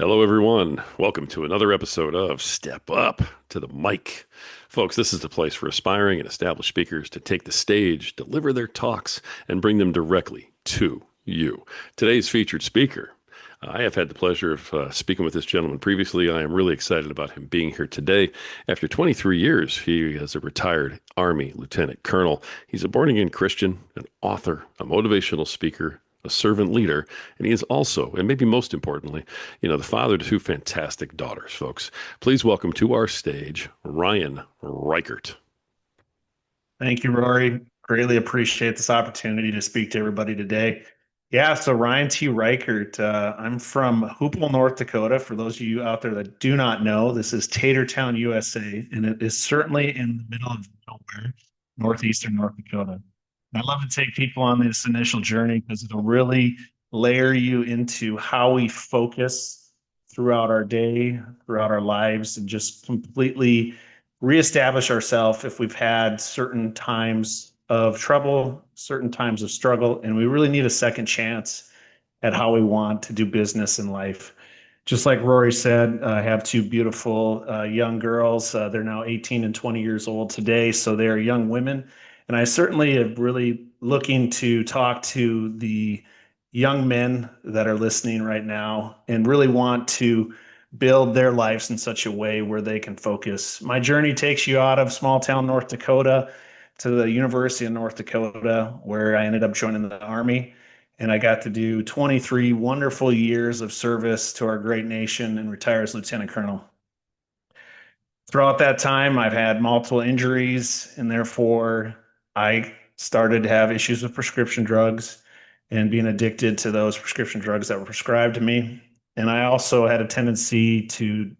Hello, everyone. Welcome to another episode of Step Up to the Mic. Folks, this is the place for aspiring and established speakers to take the stage, deliver their talks, and bring them directly to you. Today's featured speaker. I have had the pleasure of speaking with this gentleman previously. I am really excited about him being here today. After 23 years, he is a retired Army Lieutenant Colonel. He's a born-again Christian, an author, a motivational speaker, a servant leader, and he is also, and maybe most importantly, the father to two fantastic daughters, folks. Please welcome to our stage, Ryan Reichert. Thank you, Rory. Greatly appreciate this opportunity to speak to everybody today. Yeah, so Ryan T. Reichert, I'm from Hoople, North Dakota. For those of you out there that do not know, this is Tatertown, USA, and it is certainly in the middle of nowhere, northeastern North Dakota. And I love to take people on this initial journey because it'll really layer you into how we focus throughout our day, throughout our lives, and just completely reestablish ourselves if we've had certain times of trouble, certain times of struggle, and we really need a second chance at how we want to do business in life. Just like Rory said, I have two beautiful young girls. They're now 18 and 20 years old today, so they are young women. And I certainly am really looking to talk to the young men that are listening right now and really want to build their lives in such a way where they can focus. My journey takes you out of small town North Dakota to the University of North Dakota, where I ended up joining the Army. And I got to do 23 wonderful years of service to our great nation and retire as Lieutenant Colonel. Throughout that time, I've had multiple injuries, and therefore I started to have issues with prescription drugs and being addicted to those prescription drugs that were prescribed to me. And I also had a tendency to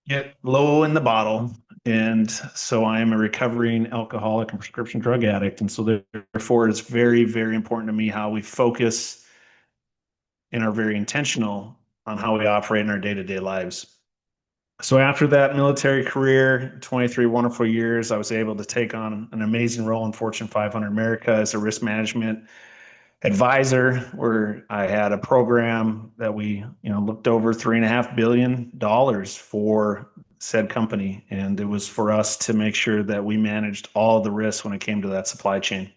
get low in the bottle. And so I am a recovering alcoholic and prescription drug addict. And so therefore, it's very, very important to me how we focus and are very intentional on how we operate in our day-to-day lives. So after that military career, 23 wonderful years, I was able to take on an amazing role in Fortune 500 America as a risk management advisor, where I had a program that we, looked over $3.5 billion for said company, and it was for us to make sure that we managed all of the risks when it came to that supply chain.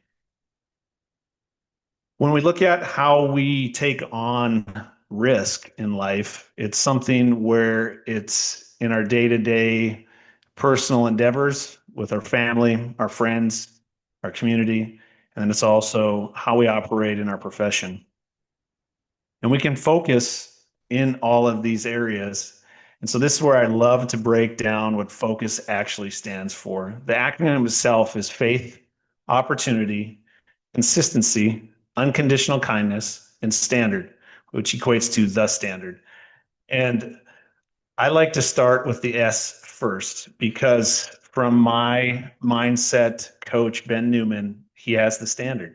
When we look at how we take on risk in life, it's something where it's in our day-to-day personal endeavors with our family, our friends, our community, and then it's also how we operate in our profession. And we can focus in all of these areas. And so this is where I love to break down what focus actually stands for. The acronym itself is faith, opportunity, consistency, unconditional kindness, and standard, which equates to the standard. And I like to start with the S first because from my mindset coach, Ben Newman, he has the standard.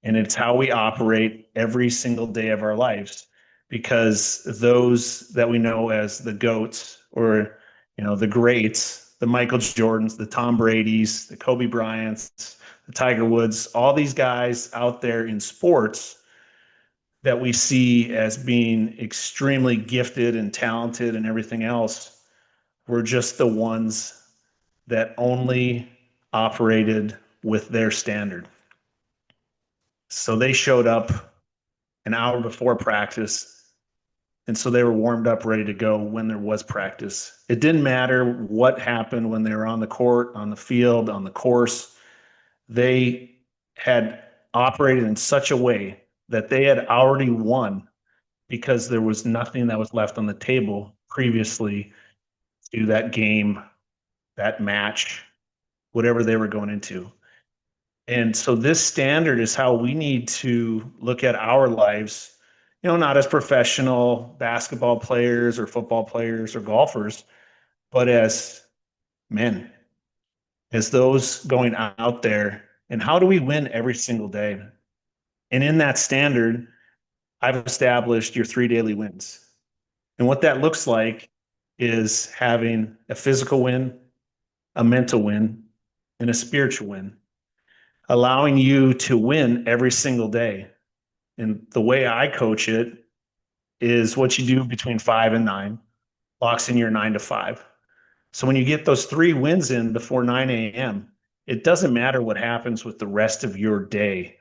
And it's how we operate every single day of our lives because those that we know as the GOATs or, the greats, the Michael Jordans, the Tom Brady's, the Kobe Bryant's, the Tiger Woods, all these guys out there in sports that we see as being extremely gifted and talented and everything else were just the ones that only operated with their standard. So they showed up an hour before practice. And so they were warmed up, ready to go when there was practice. It didn't matter what happened when they were on the court, on the field, on the course. They had operated in such a way that they had already won because there was nothing that was left on the table previously to that game, that match, whatever they were going into. And so this standard is how we need to look at our lives, not as professional basketball players or football players or golfers, but as men, as those going out there. And how do we win every single day? And in that standard, I've established your 3 daily wins. And what that looks like is having a physical win, a mental win, and a spiritual win, allowing you to win every single day. And the way I coach it is what you do between 5 and 9, locks in your 9 to 5. So when you get those 3 wins in before 9 a.m., it doesn't matter what happens with the rest of your day.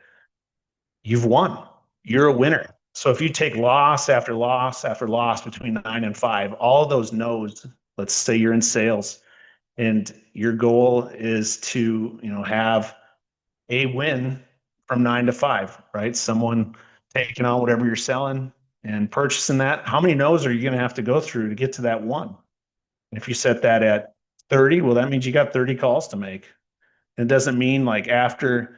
You've won. You're a winner. So if you take loss after loss after loss between 9 and 5, all of those no's, let's say you're in sales and your goal is to, have a win from 9 to 5, right? Someone taking on whatever you're selling and purchasing that. How many no's are you going to have to go through to get to that one? And if you set that at 30, well, that means you got 30 calls to make. It doesn't mean like after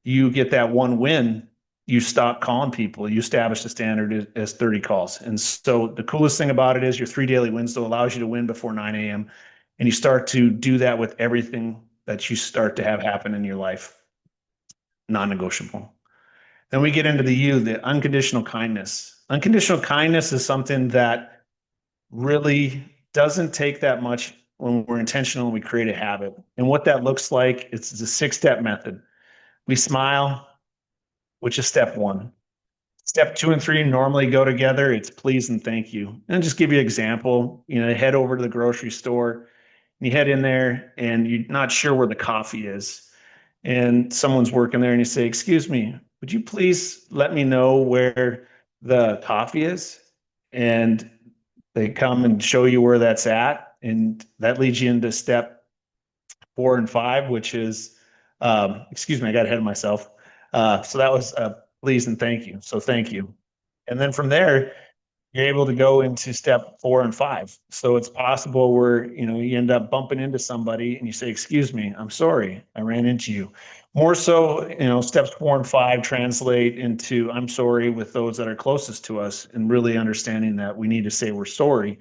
you get that one win, you stop calling people. You establish the standard as 30 calls. And so the coolest thing about it is your 3 daily wins though allows you to win before 9 a.m. And you start to do that with everything that you start to have happen in your life, non-negotiable. Then we get into the unconditional kindness. Unconditional kindness is something that really doesn't take that much when we're intentional and we create a habit. And what that looks like, it's a 6 step method. We smile, which is step one. Step 2 and 3 normally go together. It's please and thank you. And I'll just give you an example. Head over to the grocery store, and you head in there and you're not sure where the coffee is. And someone's working there and you say, excuse me, would you please let me know where the coffee is? And they come and show you where that's at. And that leads you into step 4 and 5, which is, excuse me, I got ahead of myself. So that was please and thank you. So thank you. And then from there, you're able to go into step 4 and 5. So it's possible where, you end up bumping into somebody and you say, excuse me, I'm sorry, I ran into you. More so, steps 4 and 5 translate into I'm sorry with those that are closest to us and really understanding that we need to say we're sorry.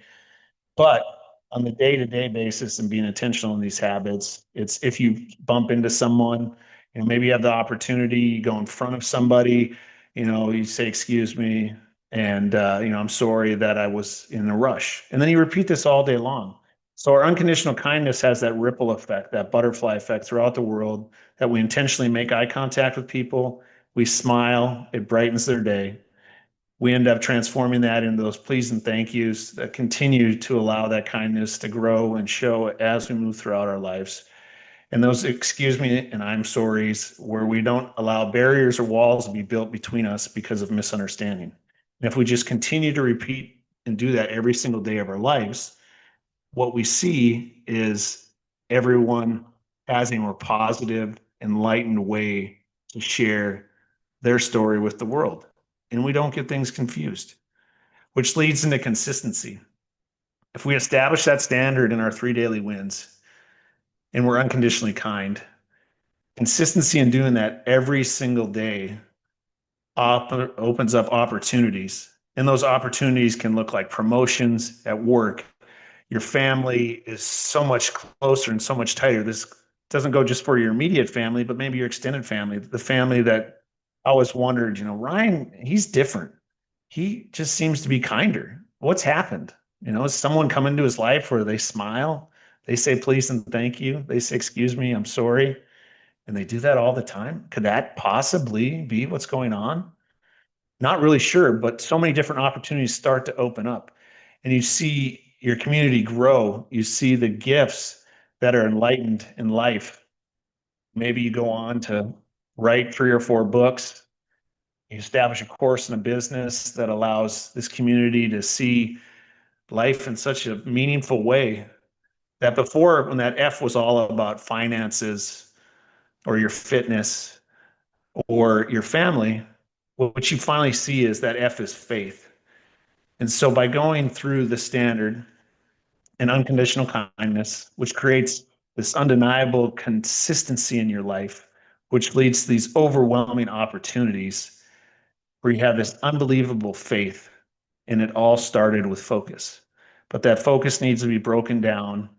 But on the day-to-day basis and being intentional in these habits, it's if you bump into someone, maybe you have the opportunity, you go in front of somebody, you say, excuse me, and I'm sorry that I was in a rush. And then you repeat this all day long. So our unconditional kindness has that ripple effect, that butterfly effect throughout the world, that we intentionally make eye contact with people, we smile, it brightens their day. We end up transforming that into those please and thank yous that continue to allow that kindness to grow and show as we move throughout our lives. And those excuse me and I'm sorry's where we don't allow barriers or walls to be built between us because of misunderstanding. And if we just continue to repeat and do that every single day of our lives, what we see is everyone has a more positive, enlightened way to share their story with the world. And we don't get things confused, which leads into consistency. If we establish that standard in our 3 daily wins and we're unconditionally kind, consistency in doing that every single day opens up opportunities. And those opportunities can look like promotions at work. Your family is so much closer and so much tighter. This doesn't go just for your immediate family, but maybe your extended family, the family that I always wondered, Ryan, he's different. He just seems to be kinder. What's happened? Is someone come into his life where they smile, they say please and thank you, they say excuse me, I'm sorry, and they do that all the time? Could that possibly be what's going on? Not really sure, but so many different opportunities start to open up, and you see your community grow. You see the gifts that are enlightened in life. Maybe you go on to write 3 or 4 books. You establish a course in a business that allows this community to see life in such a meaningful way that before, when that F was all about finances or your fitness or your family, what you finally see is that F is faith. And so by going through the standard and unconditional kindness, which creates this undeniable consistency in your life, which leads to these overwhelming opportunities where you have this unbelievable faith. And it all started with focus. But that focus needs to be broken down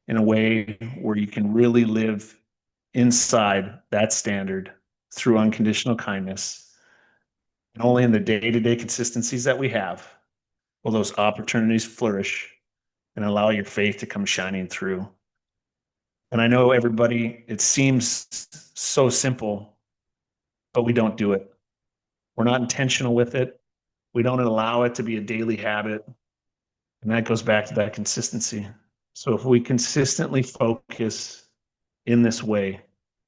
in a way where you can really live inside that standard through unconditional kindness. And only in the day to day consistencies that we have will those opportunities flourish and allow your faith to come shining through. And I know everybody, it seems so simple, but we don't do it. We're not intentional with it. We don't allow it to be a daily habit. And that goes back to that consistency. So if we consistently focus in this way,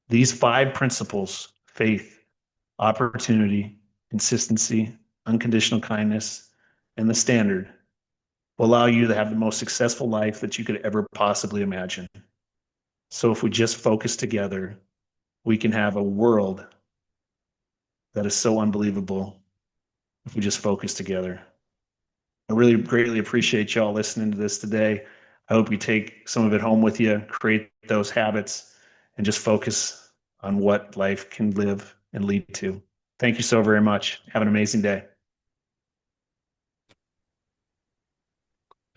these five principles, faith, opportunity, consistency, unconditional kindness, and the standard, will allow you to have the most successful life that you could ever possibly imagine. So if we just focus together, we can have a world that is so unbelievable if we just focus together. I really greatly appreciate y'all listening to this today. I hope you take some of it home with you, create those habits, and just focus on what life can live and lead to. Thank you so very much. Have an amazing day.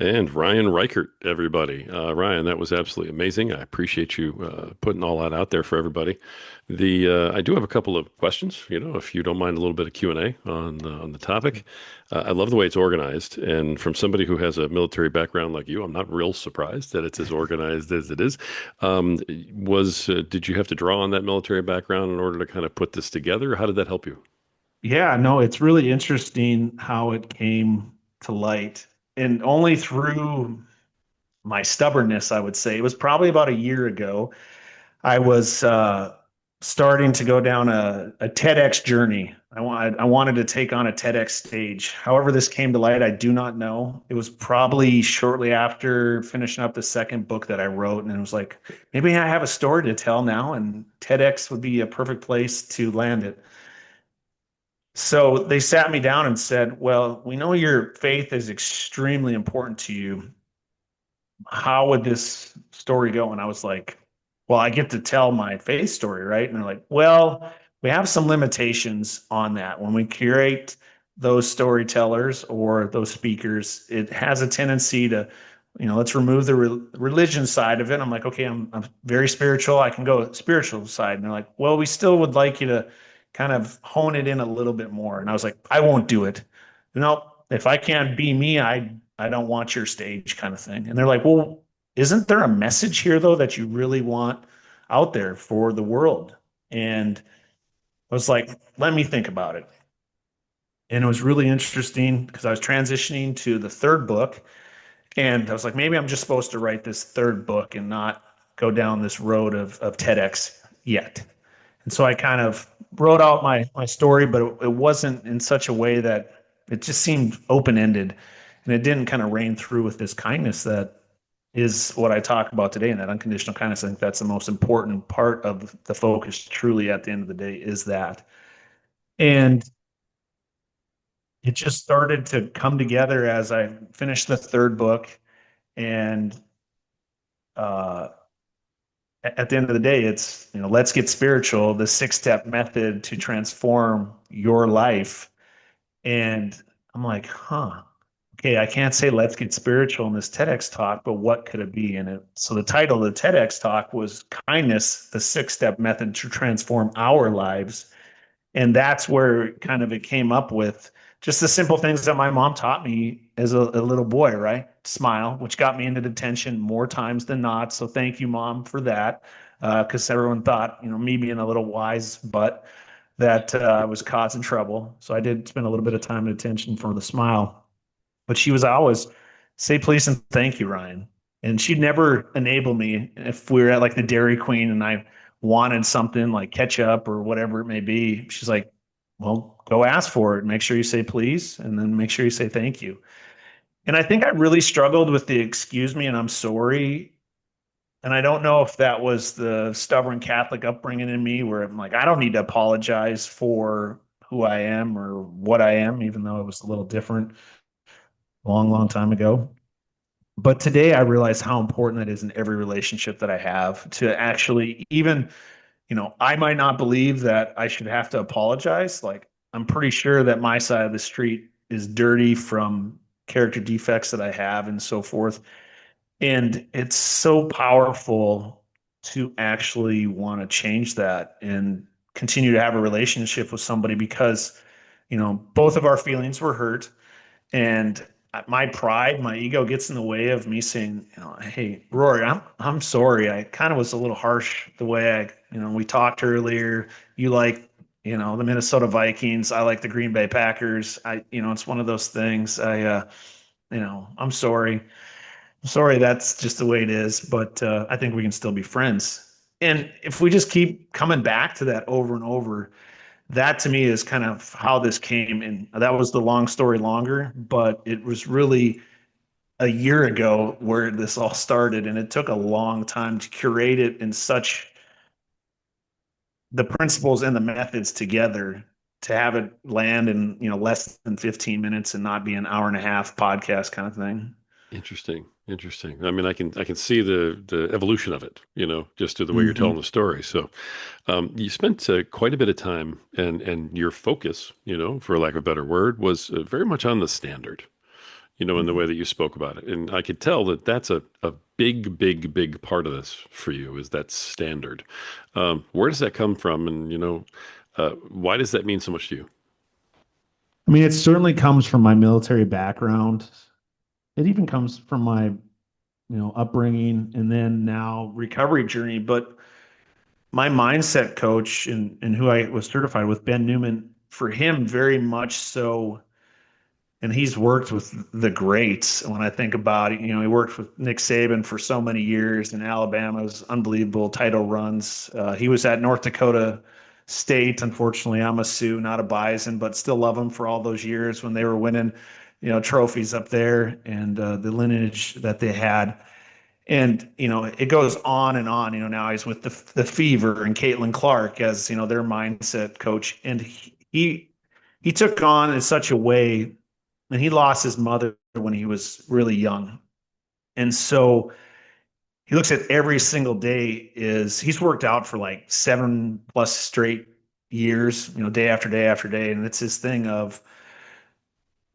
And Ryan Reichert, everybody. Ryan, that was absolutely amazing. I appreciate you putting all that out there for everybody. I do have a couple of questions, if you don't mind a little bit of Q&A on the topic. I love the way it's organized, and from somebody who has a military background like you, I'm not real surprised that it's as organized as it is. Did you have to draw on that military background in order to kind of put this together? How did that help you? Yeah, no, it's really interesting how it came to light. And only through my stubbornness, I would say. It was probably about a year ago. I was starting to go down a TEDx journey. I wanted to take on a TEDx stage. However, this came to light, I do not know. It was probably shortly after finishing up the second book that I wrote, and it was like, maybe I have a story to tell now, and TEDx would be a perfect place to land it. So they sat me down and said, well, we know your faith is extremely important to you. How would this story go? And I was like, well, I get to tell my faith story, right? And they're like, well, we have some limitations on that. When we curate those storytellers or those speakers, it has a tendency to, let's remove the religion side of it. I'm like, okay, I'm very spiritual. I can go spiritual side. And they're like, well, we still would like you to kind of hone it in a little bit more. And I was like, I won't do it. No, if I can't be me, I don't want your stage kind of thing. And they're like, well, isn't there a message here though that you really want out there for the world? And I was like, let me think about it. And it was really interesting because I was transitioning to the third book. And I was like, maybe I'm just supposed to write this third book and not go down this road of TEDx yet. And so I kind of wrote out my story, but it wasn't in such a way that it just seemed open ended. And it didn't kind of reign through with this kindness that is what I talk about today. And that unconditional kindness, I think that's the most important part of the focus, truly, at the end of the day, is that. And it just started to come together as I finished the third book. And uh, at the end of the day, it's, let's get spiritual, the 6 step method to transform your life. And I'm like, huh, okay, I can't say let's get spiritual in this TEDx talk, but what could it be in it? So the title of the TEDx talk was Kindness, the 6 step method to transform our lives. And that's where kind of it came up with just the simple things that my mom taught me as a little boy, right? Smile, which got me into detention more times than not. So thank you, mom, for that. Because everyone thought, me being a little wise butt that was causing trouble. So I did spend a little bit of time in detention for the smile. But she was always say please and thank you, Ryan. And she'd never enable me if we were at like the Dairy Queen and I wanted something like ketchup or whatever it may be. She's like, well, go ask for it. Make sure you say please and then make sure you say thank you. And I think I really struggled with the excuse me and I'm sorry. And I don't know if that was the stubborn Catholic upbringing in me where I'm like, I don't need to apologize for who I am or what I am, even though it was a little different a long, long time ago. But today I realize how important that is in every relationship that I have to actually even, I might not believe that I should have to apologize. Like I'm pretty sure that my side of the street is dirty from character defects that I have and so forth. And it's so powerful to actually want to change that and continue to have a relationship with somebody because, both of our feelings were hurt and my pride, my ego gets in the way of me saying, hey, Rory, I'm sorry. I kind of was a little harsh the way we talked earlier. You like the Minnesota Vikings. I like the Green Bay Packers. It's one of those things. I'm sorry. I'm sorry that's just the way it is, but I think we can still be friends. And if we just keep coming back to that over and over, that to me is kind of how this came. And that was the long story longer, but it was really a year ago where this all started, and it took a long time to curate it in such the principles and the methods together to have it land in less than 15 minutes and not be an hour and a half podcast kind of thing. Interesting. Interesting. I mean, I can see the evolution of it, just through the way you're telling Hmm. the story. So, you spent quite a bit of time, and your focus, for lack of a better word, was very much on the standard, in the way that you spoke about it. And I could tell that that's a big, big, big part of this for you is that standard. Where does that come from? And, why does that mean so much to you? I mean, it certainly comes from my military background. It even comes from my, upbringing and then now recovery journey. But my mindset coach and who I was certified with, Ben Newman, for him, very much so. And he's worked with the greats. When I think about it, he worked with Nick Saban for so many years in Alabama's unbelievable title runs. He was at North Dakota State. Unfortunately, I'm a Sioux, not a Bison, but still love him for all those years when they were winning, trophies up there and the lineage that they had. And it goes on and on. Now he's with the Fever and Caitlin Clark as their mindset coach, and he took on in such a way, and he lost his mother when he was really young, and so he looks at every single day is he's worked out for like 7+ straight years, day after day after day, and it's his thing of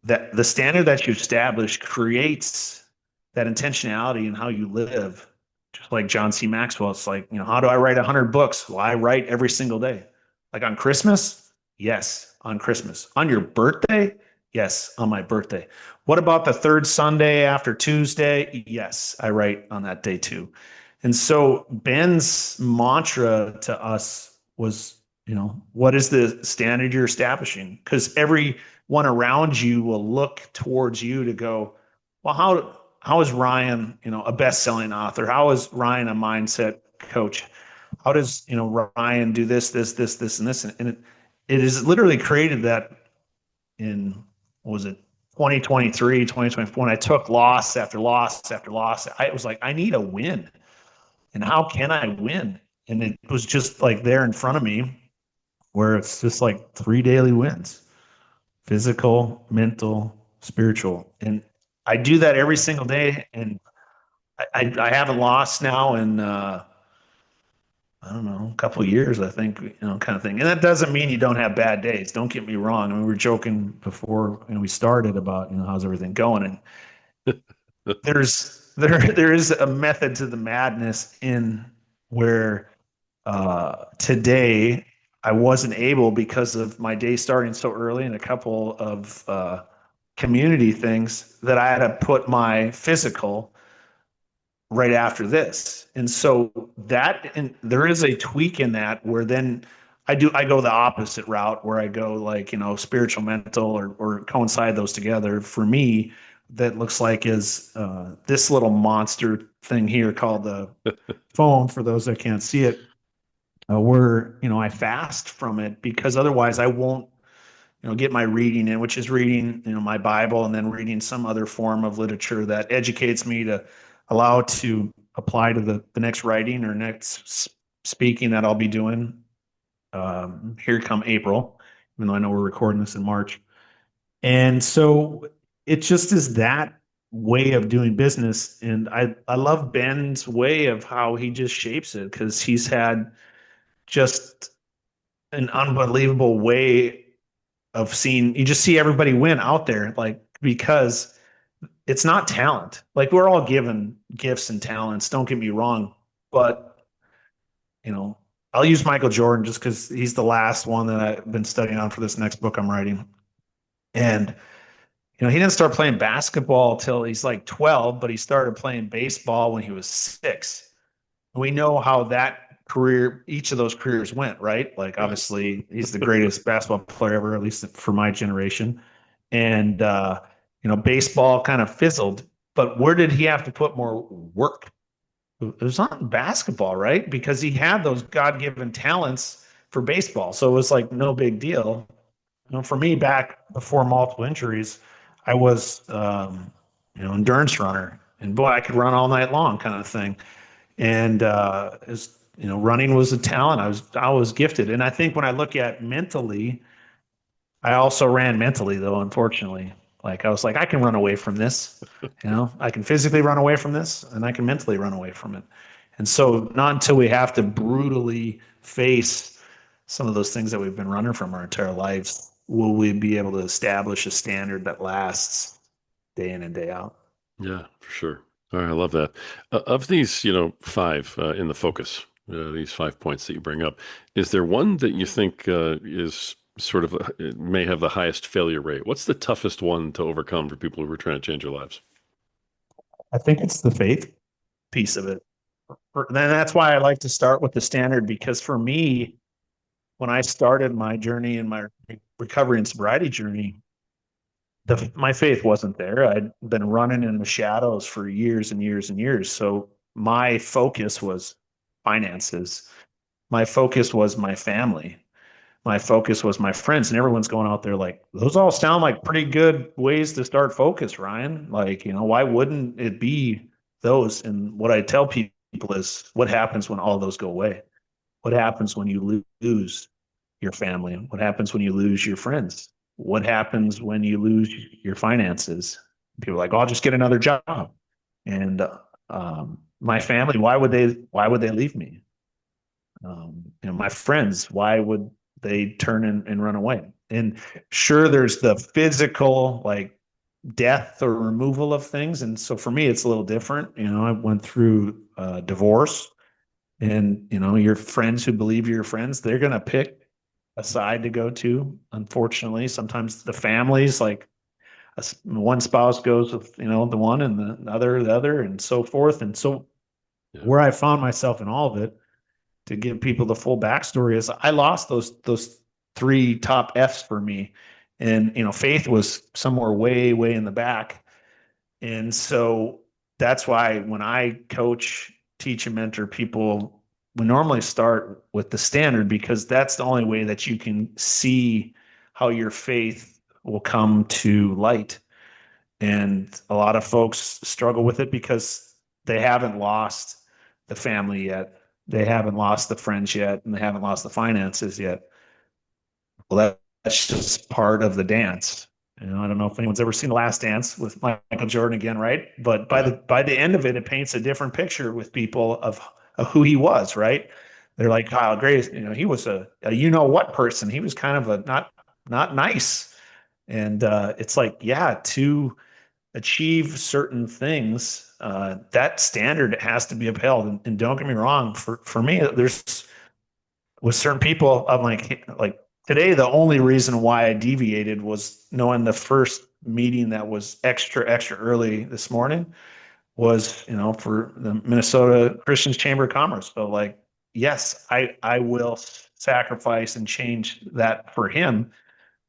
that the standard that you establish creates that intentionality in how you live. Just like John C. Maxwell, it's like, how do I write 100 books? Well, I write every single day. Like on Christmas? Yes, on Christmas. On your birthday? Yes, on my birthday. What about the third Sunday after Tuesday? Yes, I write on that day too. And so Ben's mantra to us was, what is the standard you're establishing? Because everyone around you will look towards you to go, well, how is Ryan, a best-selling author? How is Ryan a mindset coach? How does, Ryan do this, this, this, this, and this? And it is literally created that in, what was it, 2023, 2024, when I took loss after loss after loss. I was like, I need a win. And how can I win? And it was just like there in front of me where it's just like 3 daily wins: physical, mental, spiritual. And I do that every single day. And I haven't lost now in, I don't know, a couple of years, I think, kind of thing. And that doesn't mean you don't have bad days. Don't get me wrong. I mean, we were joking before we started about, how's everything going? And there is a method to the madness in where today I wasn't able because of my day starting so early and a couple of community things that I had to put my physical right after this. And so that, and there is a tweak in that where then I go the opposite route where I go like, spiritual, mental, or coincide those together. For me, that looks like is this little monster thing here called the phone, for those that can't see it, where, I fast from it because otherwise I won't, get my reading in, which is reading, my Bible and then reading some other form of literature that educates me to allow to apply to the next writing or next speaking that I'll be doing here come April, even though I know we're recording this in March. And so it just is that way of doing business. And I love Ben's way of how he just shapes it because he's had just an unbelievable way of seeing, you just see everybody win out there, like, because it's not talent. Like, we're all given gifts and talents, don't get me wrong, but you know I'll use Michael Jordan just because he's the last one that I've been studying on for this next book I'm writing. And he didn't start playing basketball till he's like 12, but he started playing baseball when he was 6. We know how that career, each of those careers went, right? Like Right. obviously he's the greatest basketball player ever, at least for my generation. And baseball kind of fizzled, but where did he have to put more work? It was on basketball, right? Because he had those God-given talents for baseball. So it was like no big deal. For me, back before multiple injuries, I was, endurance runner, and boy, I could run all night long, kind of thing. And running was a talent. I was gifted, and I think when I look at mentally, I also ran mentally, though. Unfortunately, like I was like, I can run away from this. I can physically run away from this, and I can mentally run away from it. And so, not until we have to brutally face some of those things that we've been running from our entire lives will we be able to establish a standard that lasts day in and day out. Yeah, for sure. All right, I love that. Of these, five in the focus, these 5 points that you bring up, is there one that you think is sort of may have the highest failure rate? What's the toughest one to overcome for people who are trying to change their lives? I think it's the faith piece of it. Then that's why I like to start with the standard because for me, when I started my journey and my recovery and sobriety journey, my faith wasn't there. I'd been running in the shadows for years and years and years. So my focus was finances. My focus was my family. My focus was my friends. And everyone's going out there like, those all sound like pretty good ways to start focus, Ryan. Like, why wouldn't it be those? And what I tell people is what happens when all those go away? What happens when you lose your family? What happens when you lose your friends? What happens when you lose your finances? People are like, oh, I'll just get another job. And my family, why would they leave me? My friends, why would they turn and run away? And sure, there's the physical like death or removal of things. And so for me, it's a little different. I went through divorce, and your friends who believe you're friends, they're going to pick a side to go to. Unfortunately, sometimes the families like one spouse goes with the one and the other, and so forth. And so Yeah. where I found myself in all of it, to give people the full backstory, is I lost those three top F's for me, and faith was somewhere way way in the back. And so that's why when I coach, teach, and mentor people, we normally start with the standard because that's the only way that you can see how your faith will come to light. And a lot of folks struggle with it because they haven't lost the family yet. They haven't lost the friends yet, and they haven't lost the finances yet. Well, that's just part of the dance. I don't know if anyone's ever seen The Last Dance with Michael Jordan again, right? But by Yeah. the end of it, it paints a different picture with people of who he was, right? They're like, Kyle Grace, he was a what person. He was kind of a not nice. And it's like, yeah, to achieve certain things, that standard has to be upheld. And don't get me wrong, for me, there's with certain people, I'm like today, the only reason why I deviated was knowing the first meeting that was extra early this morning was, for the Minnesota Christians Chamber of Commerce. So like, yes, I will sacrifice and change that for him,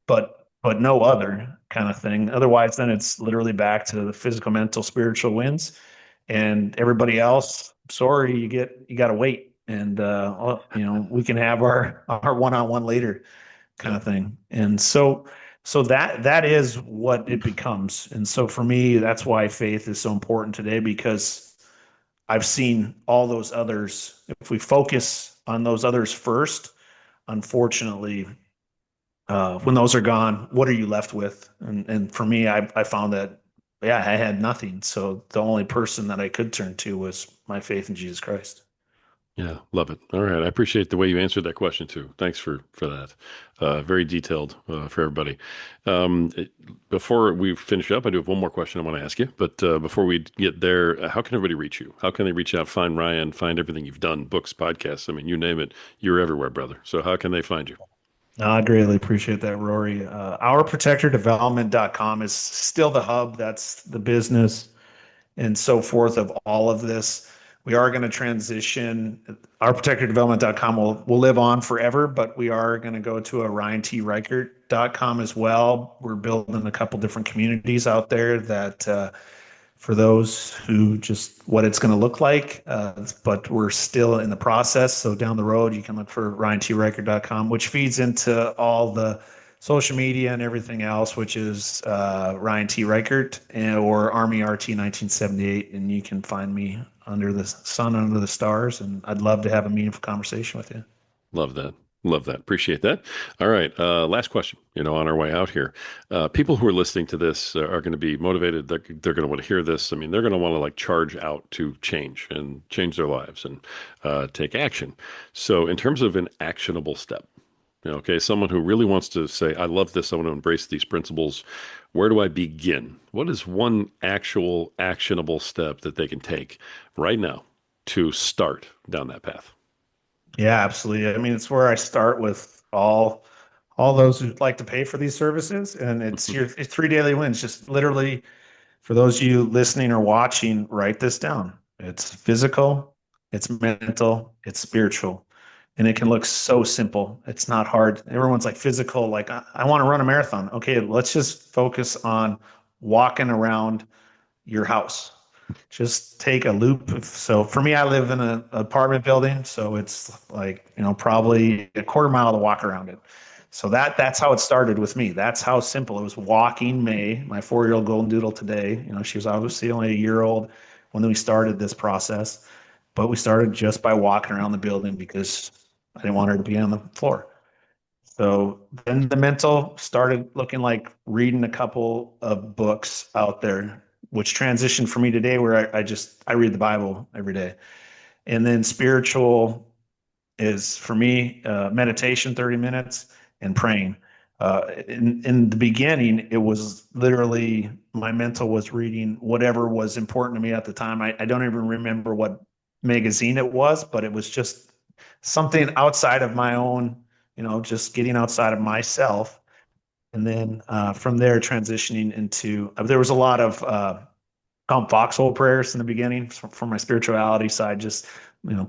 but no other kind of thing. Otherwise, then it's literally back to the physical, mental, spiritual wins, and everybody else. Sorry, you got to wait, and we can have our one on one later, kind Yeah. of thing. And so that is what it becomes. And so for me, that's why faith is so important today because I've seen all those others. If we focus on those others first, unfortunately, when those are gone, what are you left with? And for me, I found that yeah, I had nothing. So the only person that I could turn to was my faith in Jesus Christ. Yeah, love it. All right, I appreciate the way you answered that question too. Thanks for that. Very detailed for everybody. Before we finish up, I do have one more question I want to ask you. But before we get there, how can everybody reach you? How can they reach out, find Ryan, find everything you've done, books, podcasts? I mean, you name it, you're everywhere, brother. So how can they find you? No, I greatly appreciate that, Rory. Ourprotectordevelopment.com is still the hub. That's the business and so forth of all of this. We are going to transition. Ourprotectordevelopment.com will live on forever, but we are going to go to a RyanTReichert.com as well. We're building a couple different communities out there that for those who just what it's going to look like. But we're still in the process. So down the road, you can look for RyanTReichert.com, which feeds into all the social media and everything else, which is Ryan T. Reichert or Army RT 1978. And you can find me under the sun, under the stars. And I'd love to have a meaningful conversation with you. Love that. Love that. Appreciate that. All right. Last question, on our way out here. People who are listening to this are going to be motivated. They're going to want to hear this. I mean, they're going to want to like charge out to change and change their lives and take action. So in terms of an actionable step, okay, someone who really wants to say, I love this. I want to embrace these principles. Where do I begin? What is one actual actionable step that they can take right now to start down that path? Yeah, absolutely. I mean, it's where I start with all those who like to pay for these services, and it's 3 daily wins. Just literally, for those of you listening or watching, write this down. It's physical, it's mental, it's spiritual, and it can look so simple. It's not hard. Everyone's like physical, like I want to run a marathon. Okay, let's just focus on walking around your house. Just take a loop. So for me, I live in an apartment building, so it's like, probably a quarter mile to walk around it. So that's how it started with me. That's how simple it was. Walking May, my 4-year-old golden doodle today. She was obviously only a year old when we started this process, but we started just by walking around the building because I didn't want her to be on the floor. So then the mental started looking like reading a couple of books out there, which transitioned for me today where I read the Bible every day. And then spiritual is for me meditation 30 minutes and praying. In the beginning, it was literally my mental was reading whatever was important to me at the time. I don't even remember what magazine it was, but it was just something outside of my own, just getting outside of myself. And then from there, transitioning into, there was a lot of foxhole prayers in the beginning from my spirituality side. Just,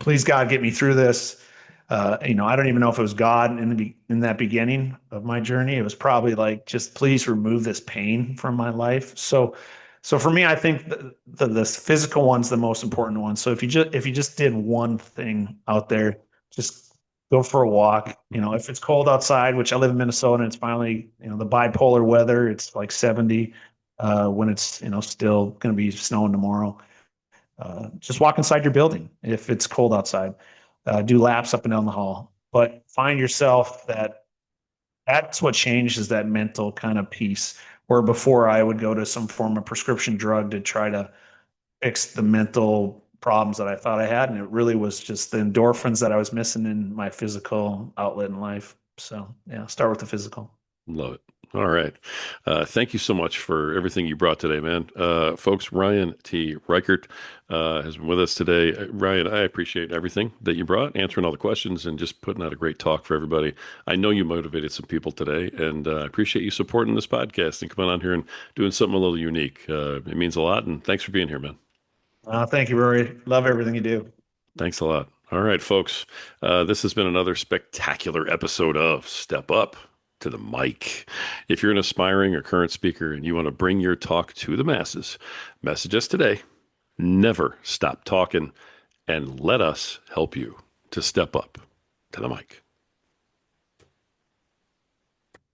please God, get me through this. I don't even know if it was God in that beginning of my journey. It was probably like, just please remove this pain from my life. So for me, I think the physical one's the most important one. So if you just did one thing out there, just go for a walk. If it's cold outside, which I live in Minnesota, and it's finally, the bipolar weather, it's like 70 when it's, still going to be snowing tomorrow. Just walk inside your building if it's cold outside. Do laps up and down the hall, but find yourself that's what changed is that mental kind of piece. Where before I would go to some form of prescription drug to try to fix the mental problems that I thought I had, and it really was just the endorphins that I was missing in my physical outlet in life. So yeah, start with the physical. Love it. All right. Thank you so much for everything you brought today, man. Folks, Ryan T. Reichert has been with us today. Ryan, I appreciate everything that you brought, answering all the questions and just putting out a great talk for everybody. I know you motivated some people today, and I appreciate you supporting this podcast and coming on here and doing something a little unique. It means a lot, and thanks for being here, man. Thank you, Rory. Love everything you do. Thanks a lot. All right, folks. This has been another spectacular episode of Step Up to the Mic. If you're an aspiring or current speaker and you want to bring your talk to the masses, message us today. Never stop talking and let us help you to step up to the mic.